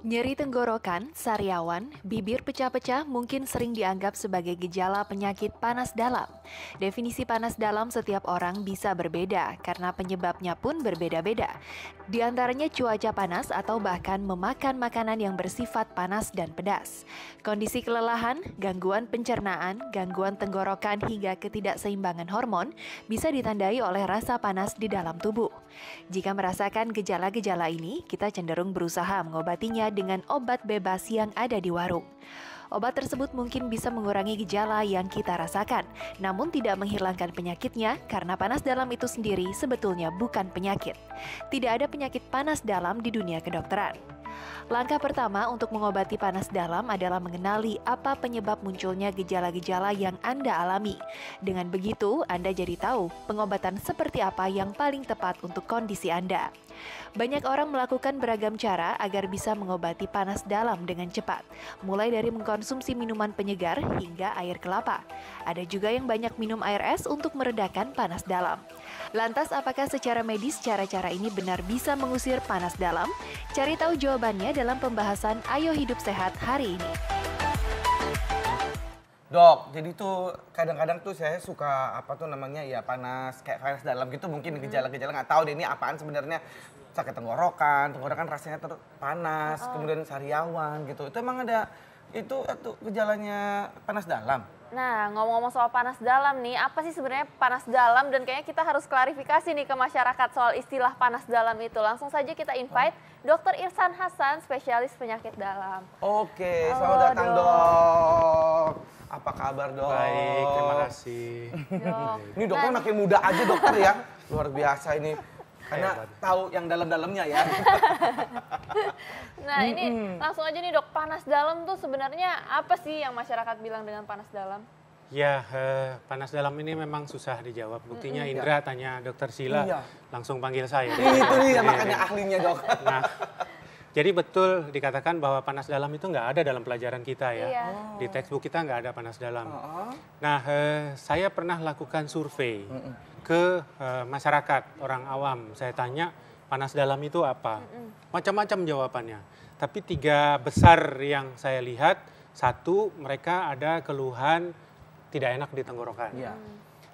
Nyeri tenggorokan, sariawan, bibir pecah-pecah mungkin sering dianggap sebagai gejala penyakit panas dalam. Definisi panas dalam setiap orang bisa berbeda karena penyebabnya pun berbeda-beda. Di antaranya cuaca panas atau bahkan memakan makanan yang bersifat panas dan pedas. Kondisi kelelahan, gangguan pencernaan, gangguan tenggorokan hingga ketidakseimbangan hormon bisa ditandai oleh rasa panas di dalam tubuh. Jika merasakan gejala-gejala ini, kita cenderung berusaha mengobatinya dengan obat bebas yang ada di warung. Obat tersebut mungkin bisa mengurangi gejala yang kita rasakan, namun tidak menghilangkan penyakitnya karena panas dalam itu sendiri sebetulnya bukan penyakit. Tidak ada penyakit panas dalam di dunia kedokteran. Langkah pertama untuk mengobati panas dalam adalah mengenali apa penyebab munculnya gejala-gejala yang Anda alami. Dengan begitu, Anda jadi tahu pengobatan seperti apa yang paling tepat untuk kondisi Anda. Banyak orang melakukan beragam cara agar bisa mengobati panas dalam dengan cepat, mulai dari mengkonsumsi minuman penyegar hingga air kelapa. Ada juga yang banyak minum air es untuk meredakan panas dalam. Lantas, apakah secara medis cara-cara ini benar bisa mengusir panas dalam? Cari tahu jawabannya dalam pembahasan Ayo Hidup Sehat hari ini. Dok, jadi tuh kadang-kadang tuh saya suka apa tuh namanya ya panas kayak panas dalam gitu mungkin gejala-gejala nggak tahu deh ini apaan sebenarnya sakit tenggorokan rasanya panas, kemudian sariawan gitu. Itu emang ada itu gejalanya panas dalam. Nah, ngomong-ngomong soal panas dalam nih, apa sih sebenarnya panas dalam? Dan kayaknya kita harus klarifikasi nih ke masyarakat soal istilah panas dalam itu. Langsung saja kita invite Dr. Irsan Hasan, spesialis penyakit dalam. Oke, Halo, selamat datang dok. Apa kabar dok? Baik, terima kasih. Dok. Ini dokter makin muda aja dokter ya, luar biasa ini. Karena Hebat. tahu yang dalam-dalamnya ya. Nah, ini langsung aja nih dok, panas dalam tuh sebenarnya apa sih yang masyarakat bilang dengan panas dalam? Ya, panas dalam ini memang susah dijawab. Buktinya Indra tanya dokter Sila, Iya. langsung panggil saya. Itu dia Iya, makanya iya. ahlinya dok. Nah, jadi betul dikatakan bahwa panas dalam itu nggak ada dalam pelajaran kita ya. Iya. Di textbook kita nggak ada panas dalam. Oh. Nah, saya pernah lakukan survei ke masyarakat, orang awam. Saya tanya, panas dalam itu apa? Macam-macam jawabannya. Tapi 3 besar yang saya lihat, satu, mereka ada keluhan tidak enak di tenggorokan. Iya.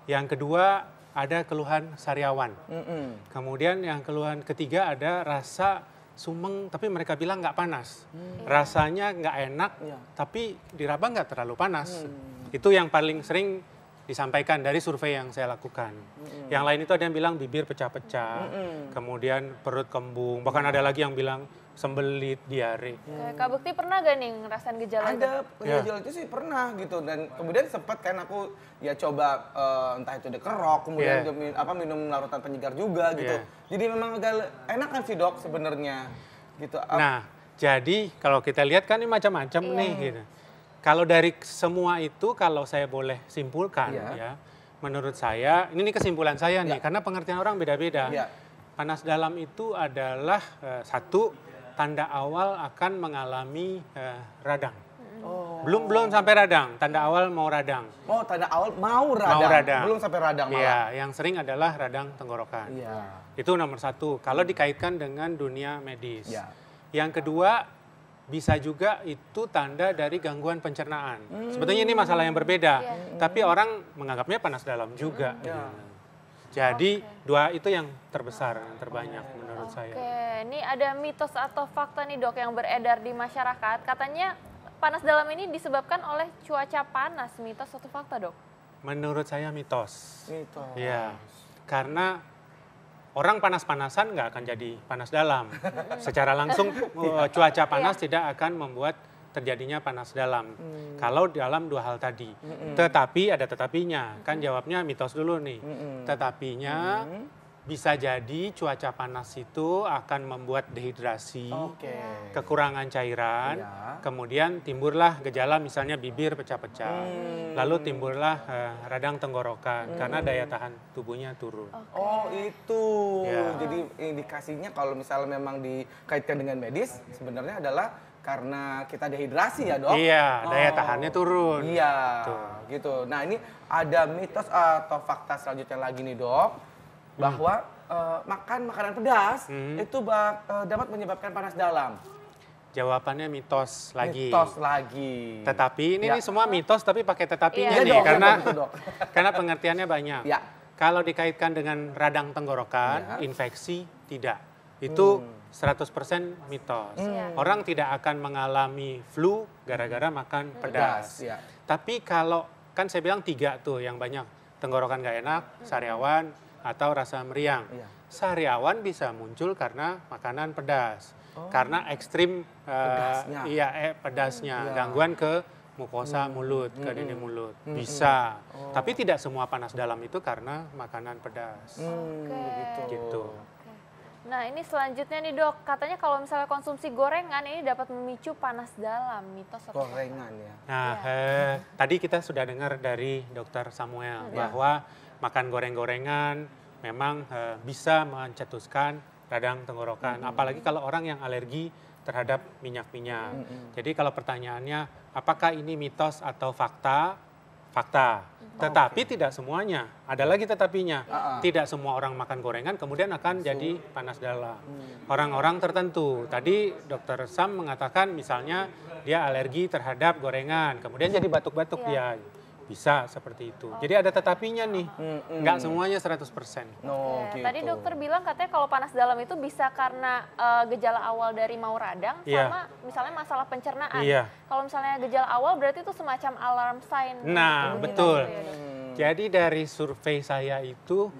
Yang kedua, ada keluhan sariawan. Mm-mm. Kemudian yang keluhan ketiga ada rasa sumeng, tapi mereka bilang nggak panas. Rasanya nggak enak, Iya. tapi diraba nggak terlalu panas. Itu yang paling sering disampaikan dari survei yang saya lakukan. Yang lain itu ada yang bilang bibir pecah-pecah, kemudian perut kembung, bahkan ada lagi yang bilang sembelit, diare. Oke, Kak Bekti pernah gak nih ngerasain gejala itu? Ada gejala itu sih pernah gitu dan kemudian sempat kan aku ya coba entah itu dikerok kemudian juga minum larutan penyegar juga gitu. Jadi memang agak enakan sih dok sebenarnya gitu. Nah, jadi kalau kita lihat kan ini macam-macam nih gitu. Kalau dari semua itu kalau saya boleh simpulkan ya, menurut saya ini kesimpulan saya nih karena pengertian orang beda-beda. Iya. Panas dalam itu adalah satu tanda awal akan mengalami radang. Belum sampai radang, tanda awal mau radang. Oh tanda awal mau radang, Mau radang. belum sampai radang malah. Iya, yang sering adalah radang tenggorokan. Iya. Itu nomor satu, kalau dikaitkan dengan dunia medis. Iya. Yang kedua, bisa juga itu tanda dari gangguan pencernaan. Sebetulnya ini masalah yang berbeda, tapi orang menganggapnya panas dalam juga. Jadi dua itu yang terbesar, yang terbanyak menurut saya. Oke, ini ada mitos atau fakta nih dok yang beredar di masyarakat. Katanya panas dalam ini disebabkan oleh cuaca panas. Mitos atau fakta dok? Menurut saya mitos. Gitu. Iya, karena orang panas-panasan nggak akan jadi panas dalam. Secara langsung cuaca panas tidak akan membuat terjadinya panas dalam. Kalau dalam 2 hal tadi. Tetapi ada tetapinya. Kan jawabnya mitos dulu nih. Tetapinya bisa jadi cuaca panas itu akan membuat dehidrasi, Oke. kekurangan cairan, Iya. kemudian timbullah gejala misalnya bibir pecah-pecah. Lalu timbullah radang tenggorokan karena daya tahan tubuhnya turun. Oh itu, Ya. jadi indikasinya kalau misalnya memang dikaitkan dengan medis sebenarnya adalah karena kita dehidrasi ya dok? Iya, daya tahannya turun. Iya, Tuh. gitu. Nah ini ada mitos atau fakta selanjutnya lagi nih dok, bahwa makan makanan pedas itu dapat menyebabkan panas dalam. jawabannya mitos lagi. Mitos lagi. Tetapi ini Ya. semua mitos tapi pakai tetapinya Iya, nih dok, karena betul, dok. karena pengertiannya banyak. Ya. Kalau dikaitkan dengan radang tenggorokan, Ya. infeksi tidak. Itu 100% mitos. Iya. Orang tidak akan mengalami flu gara-gara makan pedas. Ya. Tapi kalau kan saya bilang 3 tuh yang banyak, tenggorokan nggak enak, sariawan atau rasa meriang. Iya. Sariawan bisa muncul karena makanan pedas, karena ekstrim Pedasnya. pedasnya, Iya. gangguan ke mukosa mulut, ke dinding mulut, bisa. Tapi tidak semua panas dalam itu karena makanan pedas, Oke. gitu. Nah ini selanjutnya nih dok, katanya kalau misalnya konsumsi gorengan ini dapat memicu panas dalam, mitos atau fakta? Gorengan ya. Nah, tadi kita sudah dengar dari Dokter Samuel bahwa makan goreng-gorengan memang bisa mencetuskan radang tenggorokan. Apalagi kalau orang yang alergi terhadap minyak-minyak. Jadi kalau pertanyaannya apakah ini mitos atau fakta? Fakta. Tetapi tidak semuanya. Ada lagi tetapinya. Tidak semua orang makan gorengan kemudian akan jadi panas dalam. Orang-orang tertentu. Tadi Dokter Sam mengatakan misalnya dia alergi terhadap gorengan, kemudian jadi batuk-batuk dia. Bisa seperti itu. Jadi ada tetapinya nih. Nggak semuanya 100%. No, Oke. gitu. Tadi dokter bilang katanya kalau panas dalam itu bisa karena gejala awal dari mau radang Iya. sama misalnya masalah pencernaan. Iya. Kalau misalnya gejala awal berarti itu semacam alarm sign. Nah, gitu, betul. gitu ya, dok. Jadi dari survei saya itu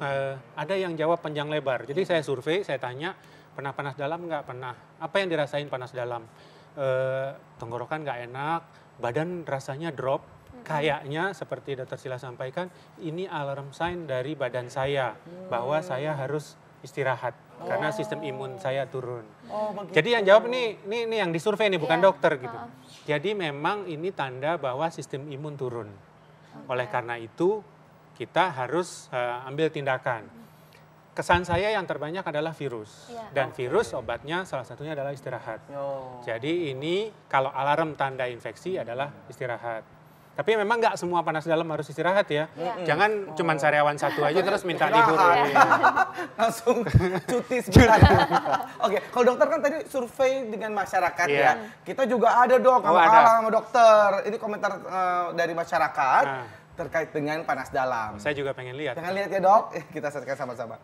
ada yang jawab panjang lebar. Jadi saya survei, saya tanya, pernah panas dalam nggak? Pernah. Apa yang dirasain panas dalam? Tenggorokan nggak enak, badan rasanya drop. Kayaknya seperti Dokter Sila sampaikan, ini alarm sign dari badan saya bahwa saya harus istirahat karena sistem imun saya turun. Oh, begitu. Jadi yang jawab ini yang disurvei nih bukan Iya. dokter gitu. Jadi memang ini tanda bahwa sistem imun turun. Oleh karena itu kita harus ambil tindakan. Kesan saya yang terbanyak adalah virus. Iya. Dan virus obatnya salah satunya adalah istirahat. Yo. Jadi ini kalau alarm tanda infeksi adalah istirahat. Tapi memang nggak semua panas dalam harus istirahat ya. Jangan cuman sariawan satu aja terus minta libur. Langsung cuti sebentar. Oke, kalau dokter kan tadi survei dengan masyarakat Iya. ya. Kita juga ada dok, Oh, kalah ada. sama dokter. Ini komentar dari masyarakat Nah. terkait dengan panas dalam. Saya juga pengen lihat. Jangan lihat ya dok, kita saksikan sama-sama.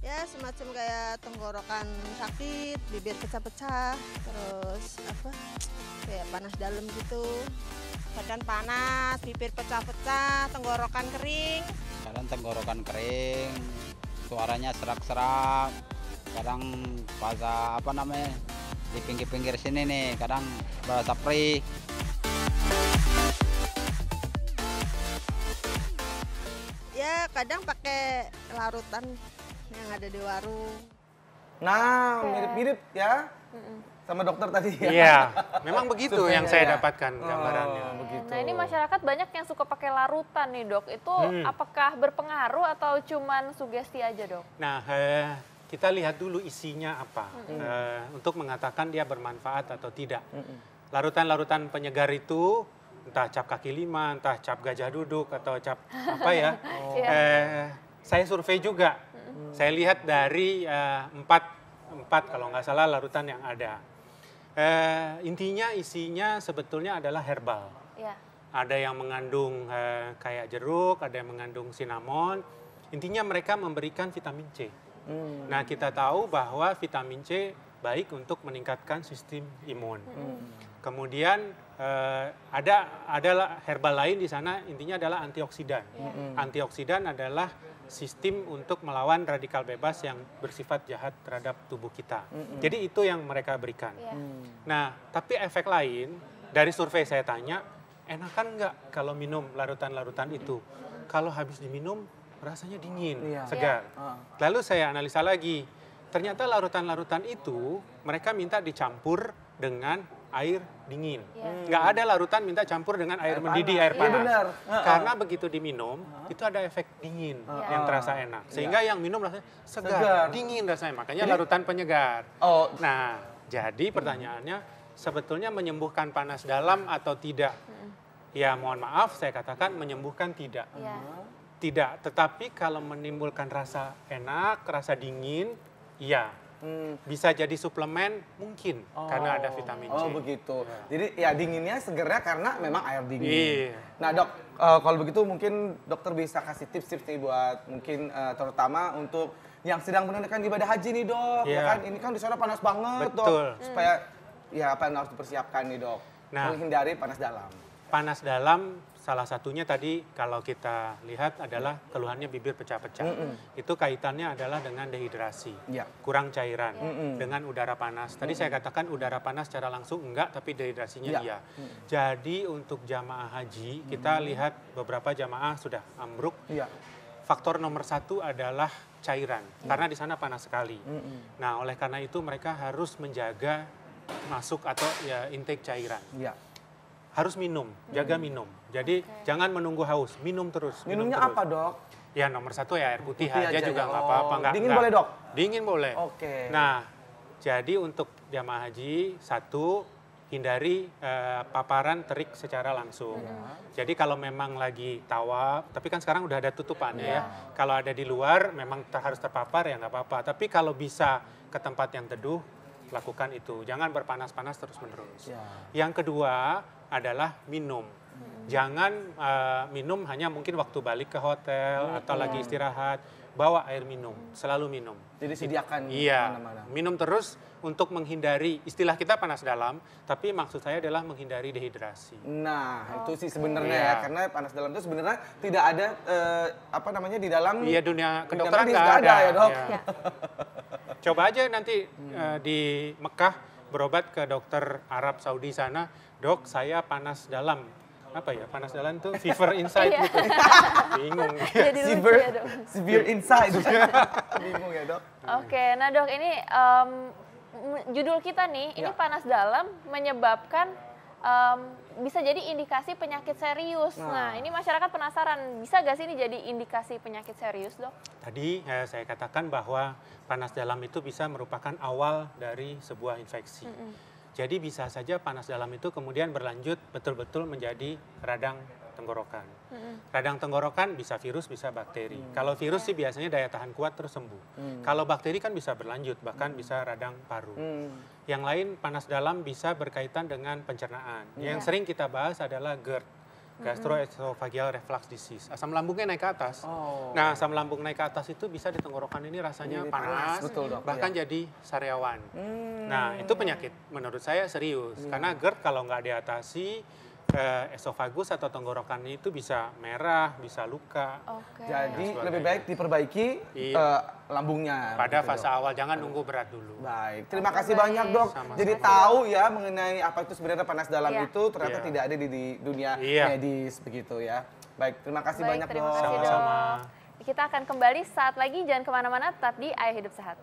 Ya semacam kayak tenggorokan sakit, bibir pecah-pecah, terus apa kayak panas dalam gitu, badan panas, bibir pecah-pecah, tenggorokan kering. Kadang tenggorokan kering, suaranya serak-serak. Kadang bahasa apa namanya di pinggir-pinggir sini nih, kadang bahasa perih. Ya kadang pakai larutan yang ada di warung. Nah, mirip-mirip ya sama dokter tadi ya. Iya, memang begitu Surveinya yang saya ya. dapatkan gambarannya. Begitu. Nah ini masyarakat banyak yang suka pakai larutan nih dok. Itu apakah berpengaruh atau cuman sugesti aja dok? Nah, kita lihat dulu isinya apa untuk mengatakan dia bermanfaat atau tidak. Larutan-larutan penyegar itu entah cap kaki lima, entah cap gajah duduk atau cap apa ya. Saya survei juga. Saya lihat dari empat kalau nggak salah larutan yang ada. Intinya isinya sebetulnya adalah herbal. Iya. Ada yang mengandung kayak jeruk, ada yang mengandung cinnamon. Intinya mereka memberikan vitamin C. Nah kita tahu bahwa vitamin C baik untuk meningkatkan sistem imun. Kemudian ada herbal lain di sana, intinya adalah antioksidan. Antioksidan adalah sistem untuk melawan radikal bebas yang bersifat jahat terhadap tubuh kita. Jadi itu yang mereka berikan. Iya. Nah, tapi efek lain dari survei saya tanya, enakan nggak kalau minum larutan-larutan itu? Kalau habis diminum rasanya dingin, Iya. segar. Lalu saya analisa lagi, ternyata larutan-larutan itu mereka minta dicampur dengan air dingin. Iya. Nggak ada larutan minta campur dengan air mendidih, air Iya, panas. benar. Karena begitu diminum, itu ada efek dingin yang terasa enak. Sehingga yang minum rasanya segar, Segar. dingin rasanya. Makanya larutan penyegar. Oh, Nah, jadi pertanyaannya sebetulnya menyembuhkan panas dalam atau tidak? Ya mohon maaf saya katakan menyembuhkan tidak. Iya. Tidak, tetapi kalau menimbulkan rasa enak, rasa dingin, iya. Bisa jadi suplemen mungkin karena ada vitamin C. Oh begitu. Jadi ya dinginnya segernya karena memang air dingin. Iya. Nah dok, kalau begitu mungkin dokter bisa kasih tips-tips nih buat mungkin terutama untuk yang sedang menunaikan ibadah haji nih dok. Iya. Ya kan ini kan di sana panas banget Betul. dok. Supaya ya apa yang harus dipersiapkan nih dok. Nah. Menghindari panas dalam. Panas dalam salah satunya tadi kalau kita lihat adalah keluhannya bibir pecah-pecah. Itu kaitannya adalah dengan dehidrasi, Iya. kurang cairan, dengan udara panas. Tadi saya katakan udara panas secara langsung enggak, tapi dehidrasinya Iya. iya. Jadi untuk jamaah haji, kita lihat beberapa jamaah sudah ambruk. Iya. Faktor nomor satu adalah cairan, karena di sana panas sekali. Nah, oleh karena itu mereka harus menjaga masuk atau ya intake cairan. Iya. Harus minum, jaga minum. Jadi jangan menunggu haus, minum terus. Minumnya terus. apa dok? Ya nomor satu ya air putih, Putih aja aja juga ya. nggak apa-apa. Oh, dingin boleh, Dok? Dingin boleh. Oke. Nah, jadi untuk jamaah haji, satu, hindari paparan terik secara langsung. Jadi kalau memang lagi tawaf, tapi kan sekarang udah ada tutupannya ya. Kalau ada di luar memang harus terpapar ya nggak apa-apa. Tapi kalau bisa ke tempat yang teduh, lakukan itu. Jangan berpanas-panas terus-menerus. Ya. Yang kedua adalah minum. Jangan minum hanya mungkin waktu balik ke hotel atau lagi istirahat. Bawa air minum, selalu minum. Jadi sediakan Iya, mana-mana. minum terus untuk menghindari, istilah kita panas dalam, tapi maksud saya adalah menghindari dehidrasi. Nah, itu sih sebenarnya Iya. ya, karena panas dalam itu sebenarnya tidak ada apa namanya di dalam Iya, dunia kedokteran medis nggak nggak ada. ya, Dok? Iya. Coba aja nanti di Mekah berobat ke dokter Arab Saudi sana, dok saya panas dalam. Apa ya, panas dalam tuh fever inside gitu. Bingung dia. Jadi lucu ya dok. Severe inside. Bingung ya dok. Oke, nah dok ini judul kita nih, ini Ya. panas dalam menyebabkan bisa jadi indikasi penyakit serius. Nah, ini masyarakat penasaran, bisa gak sih ini jadi indikasi penyakit serius dok? Tadi saya katakan bahwa panas dalam itu bisa merupakan awal dari sebuah infeksi. Jadi bisa saja panas dalam itu kemudian berlanjut betul-betul menjadi radang tenggorokan. Radang tenggorokan bisa virus, bisa bakteri. Kalau virus sih biasanya daya tahan kuat terus sembuh. Kalau bakteri kan bisa berlanjut, bahkan bisa radang paru. Yang lain panas dalam bisa berkaitan dengan pencernaan. Yang sering kita bahas adalah GERD, gastroesophageal reflux disease. Asam lambungnya naik ke atas. Nah, asam lambung naik ke atas itu bisa di tenggorokan ini rasanya Jadi panas, betul, Dok. bahkan jadi sariawan. Nah, itu penyakit menurut saya serius. Karena GERD kalau nggak diatasi, esofagus atau tenggorokan itu bisa merah, bisa luka. Oke. Jadi sebagainya. lebih baik diperbaiki Pada lambungnya. begitu, fase Dok. awal, jangan nunggu berat dulu. Baik, terima kasih banyak dok. Sama-sama. Jadi tahu ya mengenai apa itu sebenarnya panas dalam Iya. itu ternyata Iya. tidak ada di dunia Iya. medis begitu ya. Baik, terima kasih Baik, banyak terima dok. kasih dok. Sama-sama. Kita akan kembali saat lagi, jangan kemana-mana, tetap di Ayah Hidup Sehat.